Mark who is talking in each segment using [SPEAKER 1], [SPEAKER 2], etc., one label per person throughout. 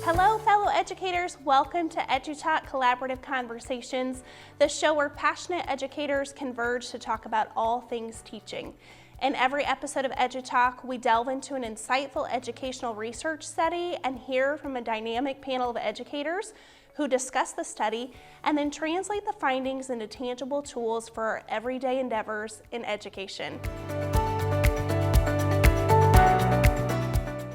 [SPEAKER 1] Hello, fellow educators. Welcome to EduTalk Collaborative Conversations, the show where passionate educators converge to talk about all things teaching. In every episode of EduTalk, we delve into an insightful educational research study and hear from a dynamic panel of educators who discuss the study and then translate the findings into tangible tools for our everyday endeavors in education.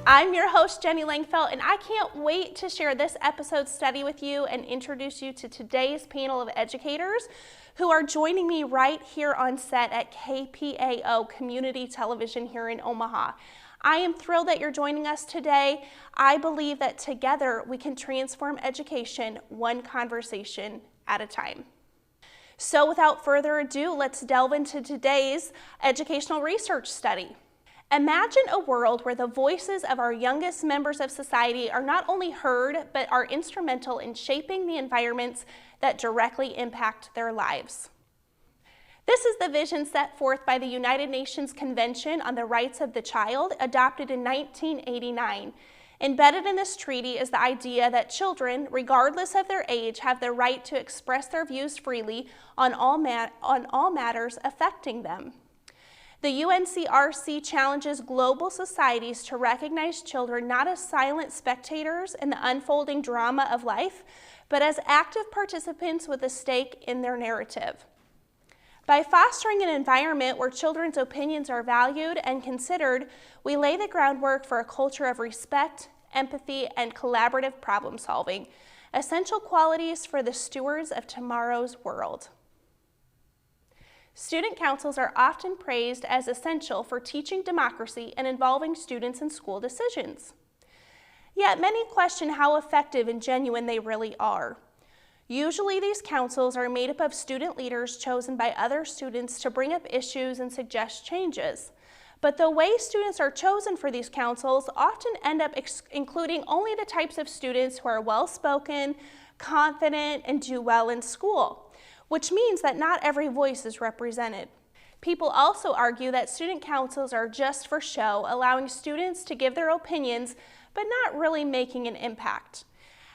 [SPEAKER 1] I'm your host, Jeni, and I can't wait to share this episode's study with you and introduce you to today's panel of educators who are joining me right here on set at KPAO Community Television here in Omaha. I am thrilled that you're joining us today. I believe that together we can transform education one conversation at a time. So without further ado, let's delve into today's educational research study. Imagine a world where the voices of our youngest members of society are not only heard, but are instrumental in shaping the environments that directly impact their lives. This is the vision set forth by the United Nations Convention on the Rights of the Child, adopted in 1989. Embedded in this treaty is the idea that children, regardless of their age, have the right to express their views freely on all matters affecting them. The UNCRC challenges global societies to recognize children not as silent spectators in the unfolding drama of life, but as active participants with a stake in their narrative. By fostering an environment where children's opinions are valued and considered, we lay the groundwork for a culture of respect, empathy, and collaborative problem solving, essential qualities for the stewards of tomorrow's world. Student councils are often praised as essential for teaching democracy and involving students in school decisions. Yet many question how effective and genuine they really are. Usually these councils are made up of student leaders chosen by other students to bring up issues and suggest changes. But the way students are chosen for these councils often end up including only the types of students who are well-spoken, confident, and do well in school, which means that not every voice is represented. People also argue that student councils are just for show, allowing students to give their opinions, but not really making an impact.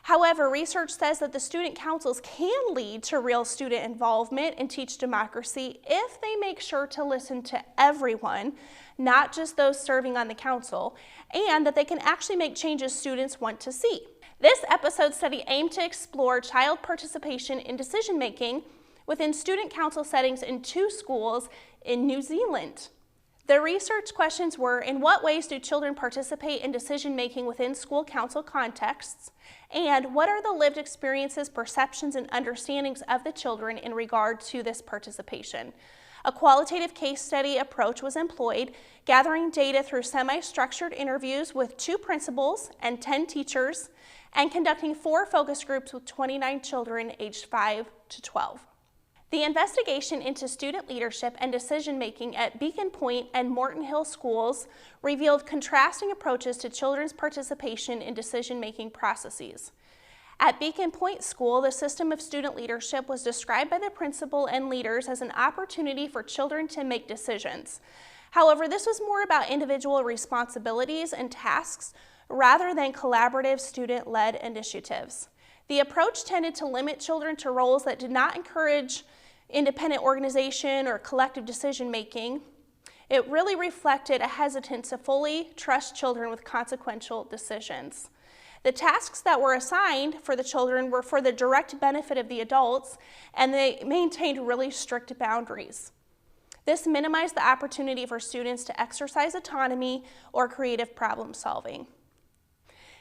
[SPEAKER 1] However, research says that the student councils can lead to real student involvement and teach democracy if they make sure to listen to everyone, not just those serving on the council, and that they can actually make changes students want to see. This episode study aimed to explore child participation in decision-making within student council settings in 2 schools in New Zealand. The research questions were: in what ways do children participate in decision-making within school council contexts? And what are the lived experiences, perceptions, and understandings of the children in regard to this participation? A qualitative case study approach was employed, gathering data through semi-structured interviews with 2 principals and 10 teachers, and conducting 4 focus groups with 29 children aged 5 to 12. The investigation into student leadership and decision-making at Beacon Point and Morton Hill schools revealed contrasting approaches to children's participation in decision-making processes. At Beacon Point School, the system of student leadership was described by the principal and leaders as an opportunity for children to make decisions. However, this was more about individual responsibilities and tasks rather than collaborative student-led initiatives. The approach tended to limit children to roles that did not encourage independent organization or collective decision-making. It really reflected a hesitance to fully trust children with consequential decisions. The tasks that were assigned for the children were for the direct benefit of the adults, and they maintained really strict boundaries. This minimized the opportunity for students to exercise autonomy or creative problem solving.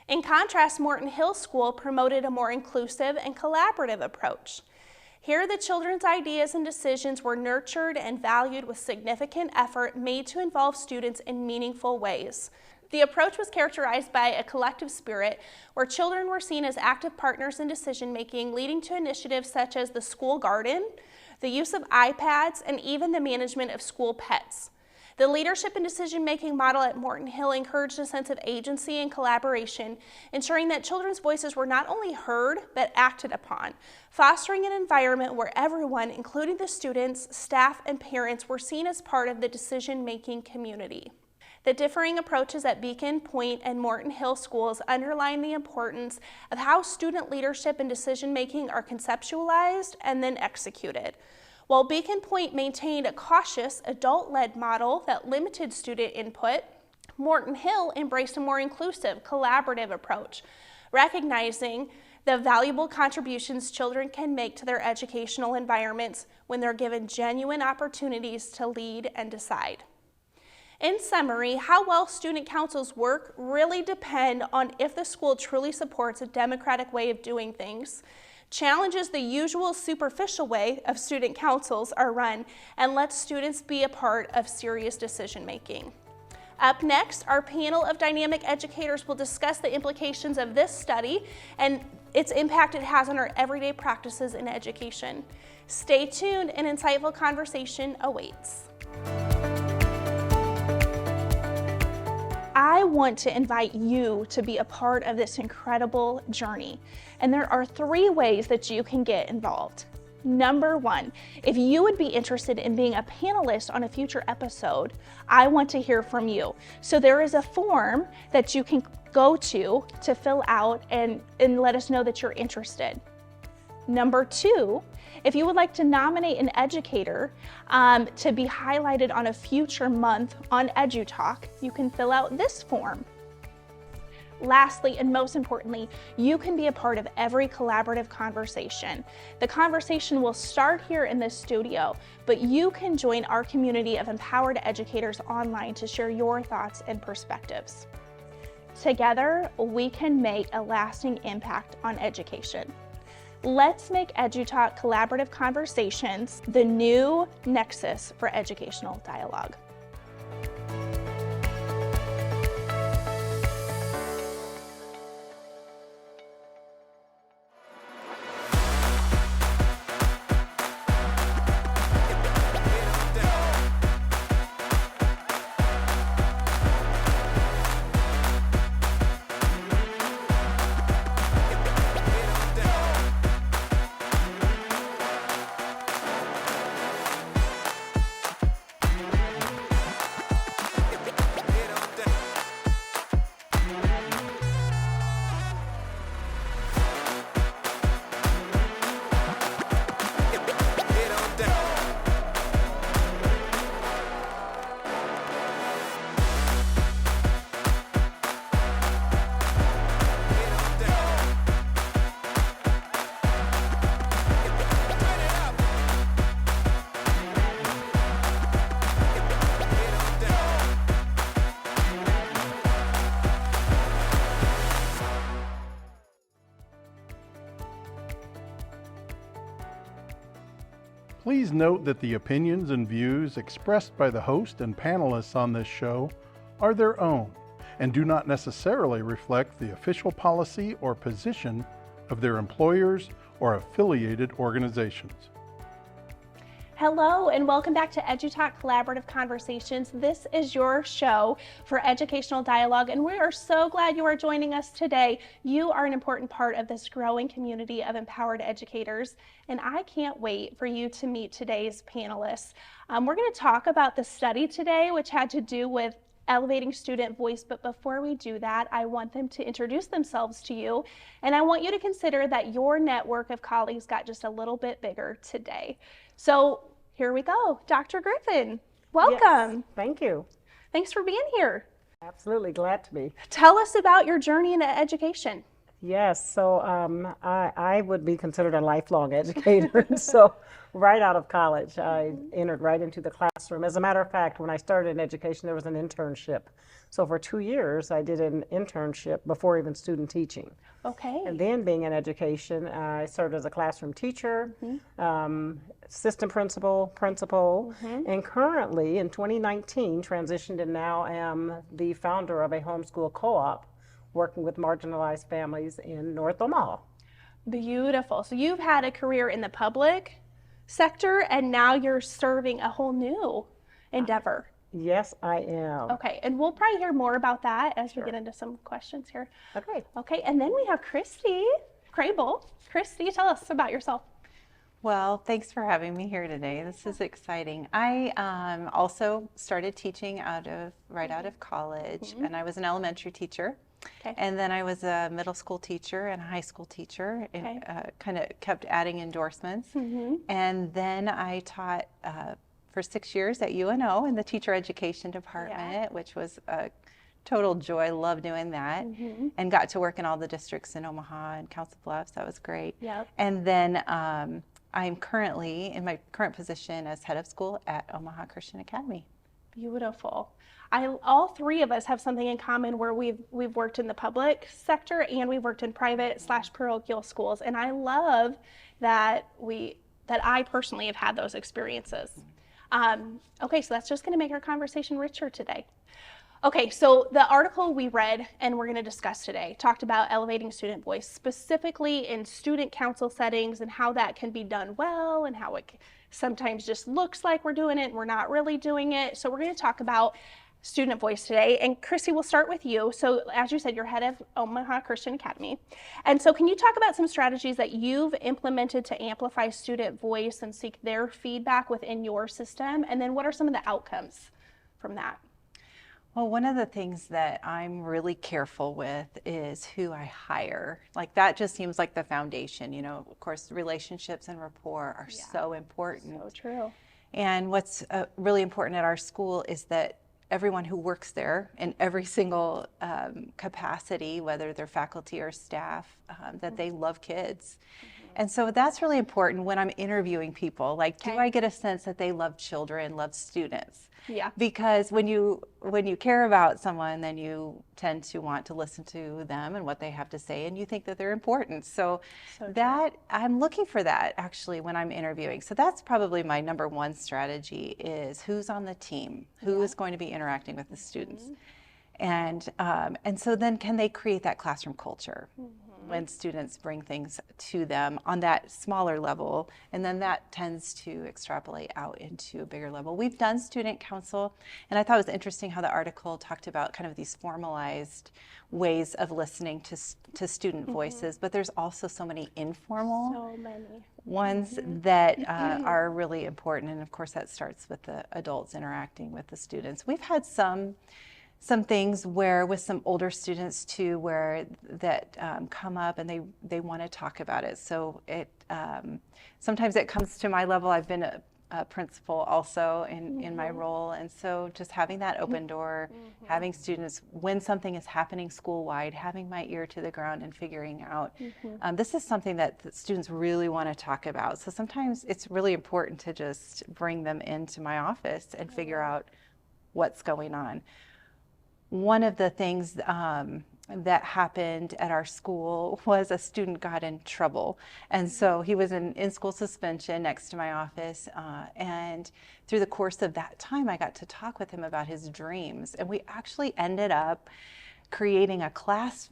[SPEAKER 1] In contrast, Morton Hill School promoted a more inclusive and collaborative approach. Here, the children's ideas and decisions were nurtured and valued with significant effort made to involve students in meaningful ways. The approach was characterized by a collective spirit where children were seen as active partners in decision-making, leading to initiatives such as the school garden, the use of iPads, and even the management of school pets. The leadership and decision-making model at Morton Hill encouraged a sense of agency and collaboration, ensuring that children's voices were not only heard, but acted upon, fostering an environment where everyone, including the students, staff, and parents, were seen as part of the decision-making community. The differing approaches at Beacon Point and Morton Hill schools underline the importance of how student leadership and decision-making are conceptualized and then executed. While Beacon Point maintained a cautious, adult-led model that limited student input, Morton Hill embraced a more inclusive, collaborative approach, recognizing the valuable contributions children can make to their educational environments when they're given genuine opportunities to lead and decide. In summary, how well student councils work really depend on if the school truly supports a democratic way of doing things, challenges the usual superficial way of student councils are run, and lets students be a part of serious decision making. Up next, our panel of dynamic educators will discuss the implications of this study and its impact it has on our everyday practices in education. Stay tuned, an insightful conversation awaits. I want to invite you to be a part of this incredible journey, and there are 3 ways that you can get involved. Number 1, if you would be interested in being a panelist on a future episode, I want to hear from you. So there is a form that you can go to fill out and let us know that you're interested. Number 2, if you would like to nominate an educator to be highlighted on a future month on EduTalk, you can fill out this form. Lastly, and most importantly, you can be a part of every collaborative conversation. The conversation will start here in this studio, but you can join our community of empowered educators online to share your thoughts and perspectives. Together, we can make a lasting impact on education. Let's make EduTalk collaborative conversations the new nexus for educational dialogue.
[SPEAKER 2] Please note that the opinions and views expressed by the host and panelists on this show are their own and do not necessarily reflect the official policy or position of their employers or affiliated organizations.
[SPEAKER 1] Hello and welcome back to EduTalk Collaborative Conversations. This is your show for educational dialogue, and we are so glad you are joining us today. You are an important part of this growing community of empowered educators, and I can't wait for you to meet today's panelists. We're going to talk about the study today, which had to do with elevating student voice, but before we do that, I want them to introduce themselves to you, and I want you to consider that your network of colleagues got just a little bit bigger today. So here we go. Dr. Griffin, welcome.
[SPEAKER 3] Yes, thank you.
[SPEAKER 1] Thanks for being here.
[SPEAKER 3] Absolutely glad to be.
[SPEAKER 1] Tell us about your journey into education.
[SPEAKER 3] Yes, so I would be considered a lifelong educator. So right out of college, I entered right into the classroom. As a matter of fact, when I started in education, there was an internship. So for 2 years, I did an internship before even student teaching.
[SPEAKER 1] Okay.
[SPEAKER 3] And then being in education, I served as a classroom teacher, assistant principal, and currently in 2019 transitioned and now am the founder of a homeschool co-op working with marginalized families in North Omaha.
[SPEAKER 1] Beautiful. So you've had a career in the public sector and now you're serving a whole new endeavor.
[SPEAKER 3] Yes, I am.
[SPEAKER 1] Okay, and we'll probably hear more about that as we get into some questions here.
[SPEAKER 3] Okay.
[SPEAKER 1] Okay, and then we have Christy Crable. Christy, tell us about yourself.
[SPEAKER 4] Well, thanks for having me here today. This is exciting. I also started teaching right out of college, and I was an elementary teacher.
[SPEAKER 1] Okay.
[SPEAKER 4] And then I was a middle school teacher and a high school teacher, and kind of kept adding endorsements. And then I taught for 6 years at UNO in the teacher education department, which was a total joy. Love doing that, and got to work in all the districts in Omaha and Council Bluffs. That was great.
[SPEAKER 1] Yep.
[SPEAKER 4] And then I'm currently in my current position as head of school at Omaha Christian Academy.
[SPEAKER 1] Beautiful. All three of us have something in common where we've worked in the public sector and we've worked in private/parochial schools, and I love that I personally have had those experiences. Okay, so that's just going to make our conversation richer today. Okay, so the article we read and we're going to discuss today talked about elevating student voice, specifically in student council settings, and how that can be done well and how it sometimes just looks like we're doing it and we're not really doing it. So we're going to talk about student voice today. And Chrissy, we'll start with you. So as you said, you're head of Omaha Christian Academy. And so can you talk about some strategies that you've implemented to amplify student voice and seek their feedback within your system? And then what are some of the outcomes from that?
[SPEAKER 4] Well, one of the things that I'm really careful with is who I hire. Like, that just seems like the foundation. You know, of course, relationships and rapport are so important.
[SPEAKER 1] So true.
[SPEAKER 4] And what's really important at our school is that everyone who works there in every single capacity, whether they're faculty or staff, that they love kids. And so that's really important when I'm interviewing people. Like, do I get a sense that they love children, love students?
[SPEAKER 1] Yeah.
[SPEAKER 4] Because when you care about someone, then you tend to want to listen to them and what they have to say, and you think that they're important. So that I'm looking for that actually when I'm interviewing. So that's probably my number one strategy, is who's on the team, who is going to be interacting with the students. And so then can they create that classroom culture when students bring things to them on that smaller level, and then that tends to extrapolate out into a bigger level. We've done student council, and I thought it was interesting how the article talked about kind of these formalized ways of listening to student voices, but there's also so many informal ones that are really important, and of course that starts with the adults interacting with the students. We've had some things where with some older students too, where that come up and they want to talk about it. So it sometimes it comes to my level. I've been a principal also in my role, and so just having that open door, having students, when something is happening school-wide, having my ear to the ground and figuring out this is something that the students really want to talk about. So sometimes it's really important to just bring them into my office and figure out what's going on. One of the things that happened at our school was a student got in trouble. And so he was in school suspension next to my office. And through the course of that time, I got to talk with him about his dreams. And we actually ended up creating a class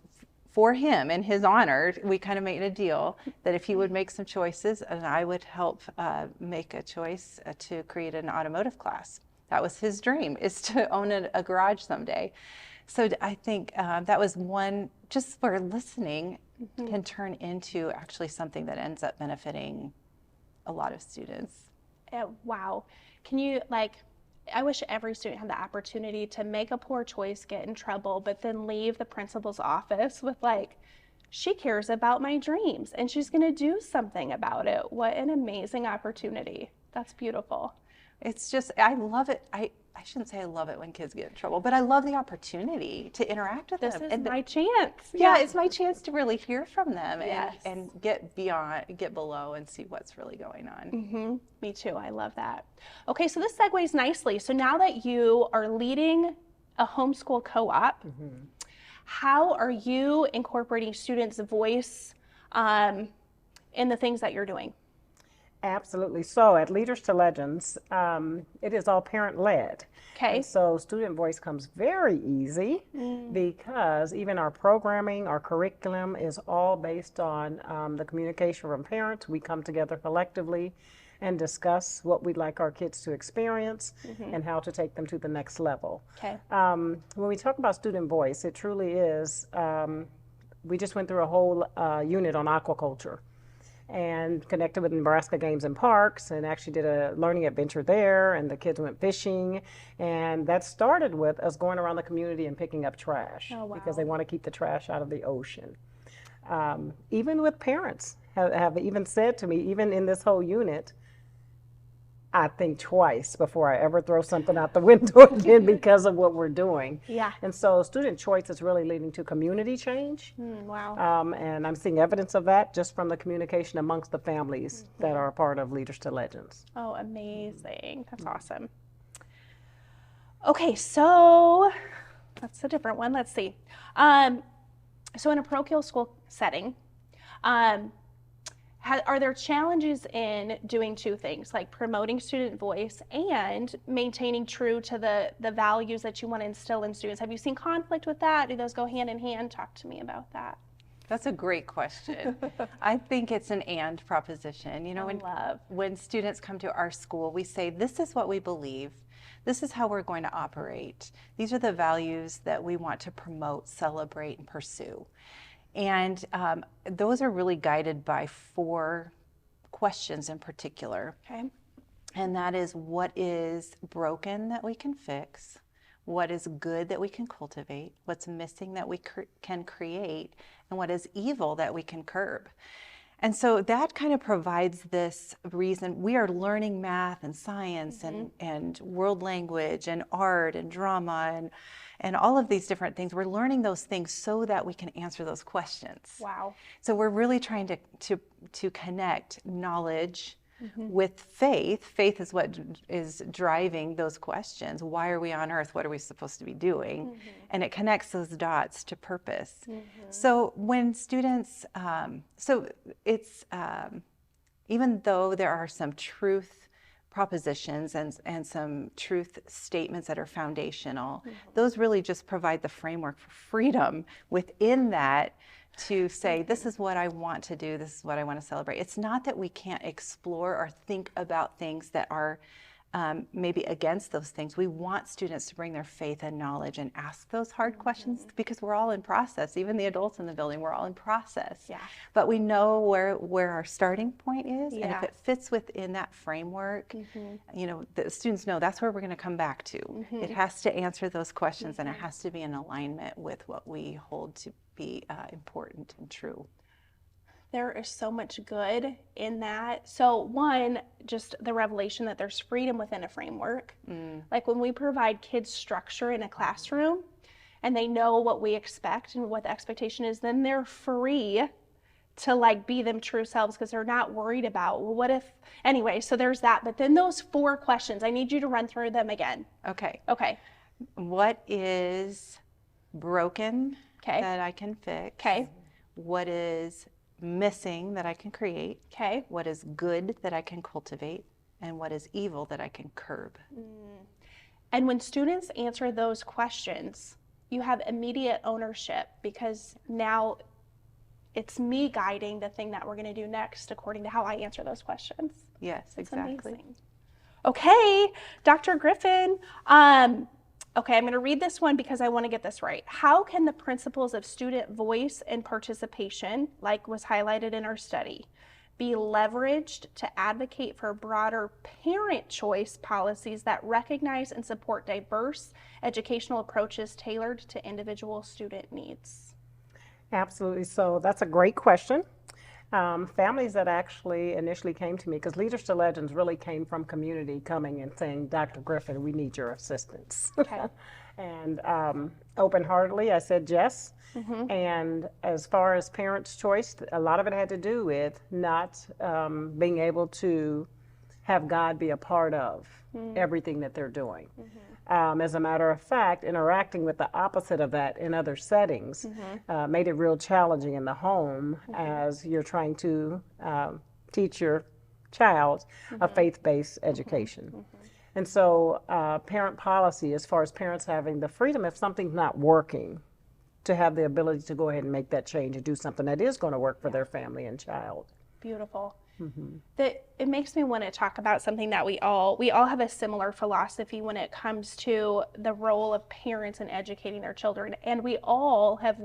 [SPEAKER 4] for him in his honor. We kind of made a deal that if he would make some choices, and I would help make a choice to create an automotive class. That was his dream, is to own a garage someday. So I think that was one, just where listening can turn into actually something that ends up benefiting a lot of students.
[SPEAKER 1] Wow. Can you, I wish every student had the opportunity to make a poor choice, get in trouble, but then leave the principal's office with she cares about my dreams and she's going to do something about it. What an amazing opportunity. That's beautiful.
[SPEAKER 4] It's just, I love it. I shouldn't say I love it when kids get in trouble, but I love the opportunity to interact with them.
[SPEAKER 1] This is my chance.
[SPEAKER 4] Yeah, it's my chance to really hear from them
[SPEAKER 1] Yes.
[SPEAKER 4] and get below and see what's really going on.
[SPEAKER 1] Me too. I love that. Okay, so this segues nicely. So now that you are leading a homeschool co-op, how are you incorporating students' voice in the things that you're doing?
[SPEAKER 3] Absolutely. So at Leaders to Legends, it is all parent-led.
[SPEAKER 1] Okay.
[SPEAKER 3] And so student voice comes very easy because even our programming, our curriculum is all based on the communication from parents. We come together collectively and discuss what we'd like our kids to experience and how to take them to the next level.
[SPEAKER 1] Okay.
[SPEAKER 3] When we talk about student voice, it truly is, we just went through a whole unit on aquaculture. and connected with Nebraska Games and Parks, and actually did a learning adventure there, and the kids went fishing, and that started with us going around the community and picking up trash.
[SPEAKER 1] Oh, wow.
[SPEAKER 3] Because they want to keep the trash out of the ocean. Even with parents have even said to me, even in this whole unit, I think twice before I ever throw something out the window again because of what we're doing.
[SPEAKER 1] Yeah.
[SPEAKER 3] And so student choice is really leading to community change.
[SPEAKER 1] Wow.
[SPEAKER 3] And I'm seeing evidence of that just from the communication amongst the families that are a part of Leaders to Legends.
[SPEAKER 1] Oh, amazing. That's awesome. Okay, so that's a different one. Let's see. So in a parochial school setting, are there challenges in doing two things, like promoting student voice and maintaining true to the values that you want to instill in students? Have you seen conflict with that? Do those go hand in hand? Talk to me about that.
[SPEAKER 4] That's a great question. I think it's an and proposition. You know, when students come to our school, we say, this is what we believe. This is how we're going to operate. These are the values that we want to promote, celebrate, and pursue. And those are really guided by 4 questions in particular.
[SPEAKER 1] Okay.
[SPEAKER 4] And that is, what is broken that we can fix? What is good that we can cultivate? What's missing that we can create? And what is evil that we can curb? And so that kind of provides this reason. We are learning math and science and world language and art and drama and all of these different things. We're learning those things so that we can answer those questions.
[SPEAKER 1] Wow.
[SPEAKER 4] So we're really trying to connect knowledge with faith. Faith is what is driving those questions. Why are we on earth? What are we supposed to be doing? And it connects those dots to purpose. So when students, so it's, even though there are some truth propositions and some truth statements that are foundational, those really just provide the framework for freedom within that to say, this is what I want to do, this is what I want to celebrate. It's not that we can't explore or think about things that are maybe against those things. We want students to bring their faith and knowledge and ask those hard questions, because we're all in process. Even the adults in the building, we're all in process.
[SPEAKER 1] Yeah.
[SPEAKER 4] But we know where our starting point is, and if
[SPEAKER 1] Yeah.
[SPEAKER 4] it fits within that framework, you know, the students know that's where we're going to come back to. It has to answer those questions, and it has to be in alignment with what we hold to be important and true.
[SPEAKER 1] There is so much good in that. So one, just the revelation that there's freedom within a framework. Like when we provide kids structure in a classroom and they know what we expect and what the expectation is, then they're free to like be them true selves, because they're not worried about, well, what if, anyway, so there's that. But then those 4 questions, I need you to run through them again.
[SPEAKER 4] Okay.
[SPEAKER 1] Okay.
[SPEAKER 4] What is broken
[SPEAKER 1] Okay.
[SPEAKER 4] that I can fix?
[SPEAKER 1] Okay.
[SPEAKER 4] What is missing that I can create?
[SPEAKER 1] Okay.
[SPEAKER 4] What is good that I can cultivate? And what is evil that I can curb?
[SPEAKER 1] And when students answer those questions, you have immediate ownership, because now it's me guiding the thing that we're going to do next according to how I answer those questions.
[SPEAKER 4] Yes,
[SPEAKER 1] That's
[SPEAKER 4] exactly.
[SPEAKER 1] amazing. Okay, Dr. Griffin. Okay, I'm going to read this one because I want to get this right. How can the principles of student voice and participation, like was highlighted in our study, be leveraged to advocate for broader parent choice policies that recognize and support diverse educational approaches tailored to individual student needs?
[SPEAKER 3] Absolutely. So that's a great question. Families that actually initially came to me, because Leaders to Legends really came from community coming and saying, Dr. Griffin, we need your assistance.
[SPEAKER 1] Okay.
[SPEAKER 3] And open-heartedly, I said yes. And as far as parents' choice, a lot of it had to do with not being able to have God be a part of everything that they're doing. As a matter of fact, interacting with the opposite of that in other settings made it real challenging in the home as you're trying to teach your child a faith-based education. And so parent policy, as far as parents having the freedom, if something's not working, to have the ability to go ahead and make that change and do something that is going to work for their family and child.
[SPEAKER 1] Beautiful. That it makes me want to talk about something that we all have a similar philosophy when it comes to the role of parents in educating their children, and we all have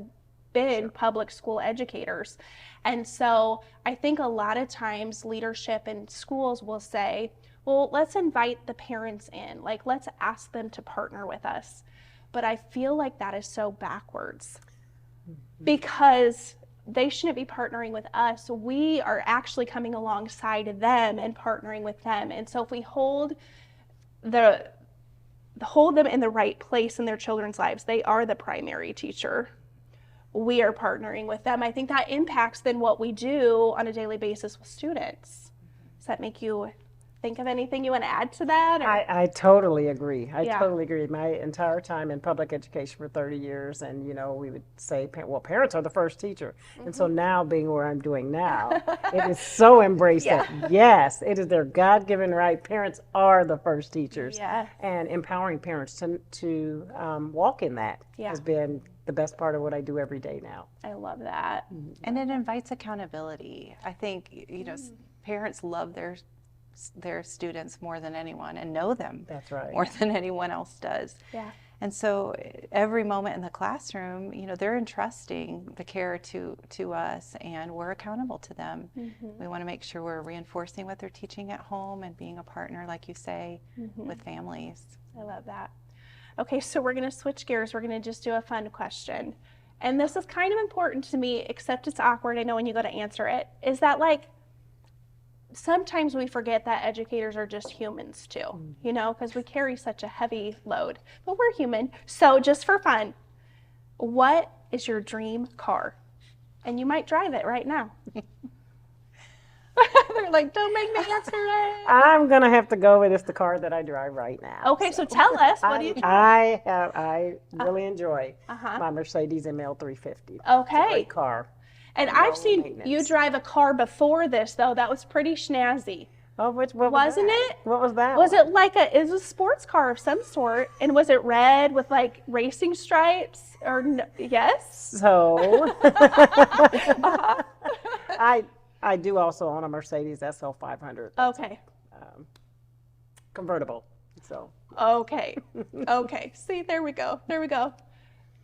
[SPEAKER 1] been public school educators. And so I think a lot of times leadership in schools will say, well, let's invite the parents in, like let's ask them to partner with us. But I feel like that is so backwards because they shouldn't be partnering with us. We are actually coming alongside them and partnering with them. And so if we hold them in the right place in their children's lives, they are the primary teacher. We are partnering with them. I think that impacts then what we do on a daily basis with students. Does that make you think of anything you want to add to that? Or?
[SPEAKER 3] I totally agree. I totally agree. My entire time in public education for 30 years, and we would say, well, parents are the first teacher. And so now being where I'm doing now, it is so embraced that, yes, it is their God-given right. Parents are the first teachers. And empowering parents to walk in that has been the best part of what I do every day now.
[SPEAKER 1] I love that.
[SPEAKER 4] And it invites accountability. I think, parents love their students more than anyone and know them more than anyone else does. And so every moment in the classroom, they're entrusting the care to us, and we're accountable to them. We want to make sure we're reinforcing what they're teaching at home and being a partner, like you say, with families.
[SPEAKER 1] I love that. Okay, so we're going to switch gears. We're going to just do a fun question. And this is kind of important to me, except it's awkward, I know, when you go to answer it. Is that sometimes we forget that educators are just humans too, because we carry such a heavy load, but we're human. So just for fun, what is your dream car? And you might drive it right now. They're like, don't make me answer it.
[SPEAKER 3] I'm going to have to go with the car that I drive right now.
[SPEAKER 1] Okay, so tell us, what do you drive?
[SPEAKER 3] I really enjoy my Mercedes ML 350.
[SPEAKER 1] Okay.
[SPEAKER 3] It's a great car.
[SPEAKER 1] And I've seen you drive a car before this, though. That was pretty snazzy.
[SPEAKER 3] Oh, what
[SPEAKER 1] wasn't it?
[SPEAKER 3] What was that?
[SPEAKER 1] Was it it was a sports car of some sort? And was it red with racing stripes? Or yes?
[SPEAKER 3] So, I do also own a Mercedes SL 500.
[SPEAKER 1] Okay.
[SPEAKER 3] Convertible. So.
[SPEAKER 1] Okay. Okay. See, there we go.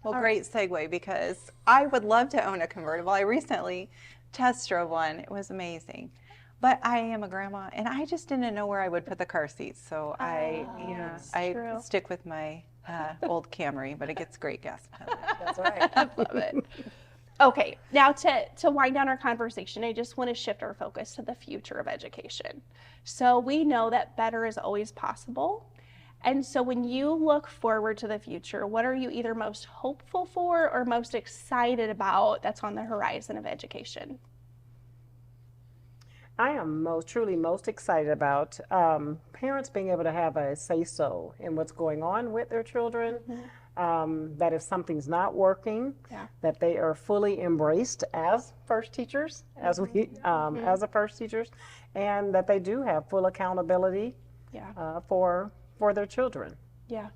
[SPEAKER 4] Well, great segue, because I would love to own a convertible. I recently test drove one. It was amazing. But I am a grandma, and I just didn't know where I would put the car seats. So I stick with my old Camry, but it gets great gas mileage.
[SPEAKER 3] That's right.
[SPEAKER 1] I love it. Okay, now to wind down our conversation, I just want to shift our focus to the future of education. So we know that better is always possible. And so when you look forward to the future, what are you either most hopeful for or most excited about that's on the horizon of education?
[SPEAKER 3] I am truly most excited about parents being able to have a say-so in what's going on with their children, that if something's not working, that they are fully embraced as first teachers, as a first teachers, and that they do have full accountability for their children.
[SPEAKER 1] Yeah,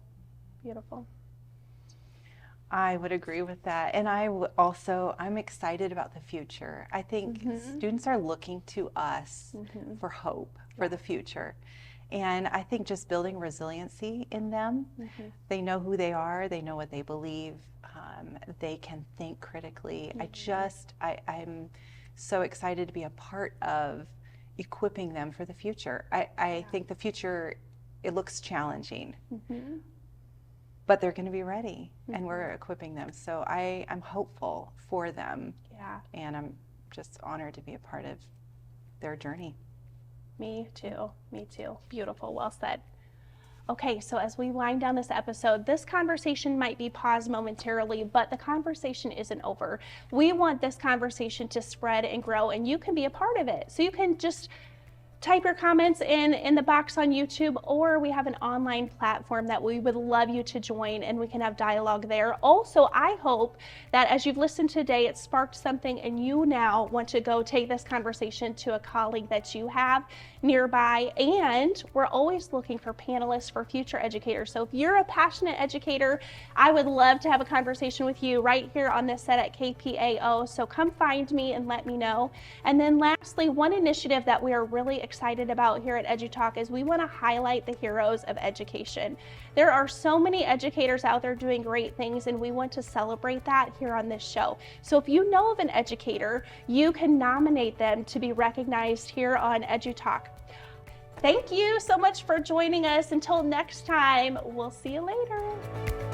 [SPEAKER 1] beautiful.
[SPEAKER 4] I would agree with that. And I'm excited about the future. I think students are looking to us for hope for the future. And I think just building resiliency in them, they know who they are, they know what they believe, they can think critically. I'm so excited to be a part of equipping them for the future. I think the future, it looks challenging, but they're going to be ready, and we're equipping them. So I'm hopeful for them, and I'm just honored to be a part of their journey.
[SPEAKER 1] Me too. Beautiful, well said. Okay, so as we wind down this episode, this conversation might be paused momentarily, but the conversation isn't over. We want this conversation to spread and grow, and you can be a part of it. So you can just type your comments in the box on YouTube, or we have an online platform that we would love you to join, and we can have dialogue there. Also, I hope that as you've listened today, it sparked something and you now want to go take this conversation to a colleague that you have nearby. And we're always looking for panelists for future educators. So if you're a passionate educator, I would love to have a conversation with you right here on this set at KPAO. So come find me and let me know. And then lastly, one initiative that we are really excited about here at EduTalk is we want to highlight the heroes of education. There are so many educators out there doing great things, and we want to celebrate that here on this show. So if you know of an educator, you can nominate them to be recognized here on EduTalk. Thank you so much for joining us. Until next time, we'll see you later.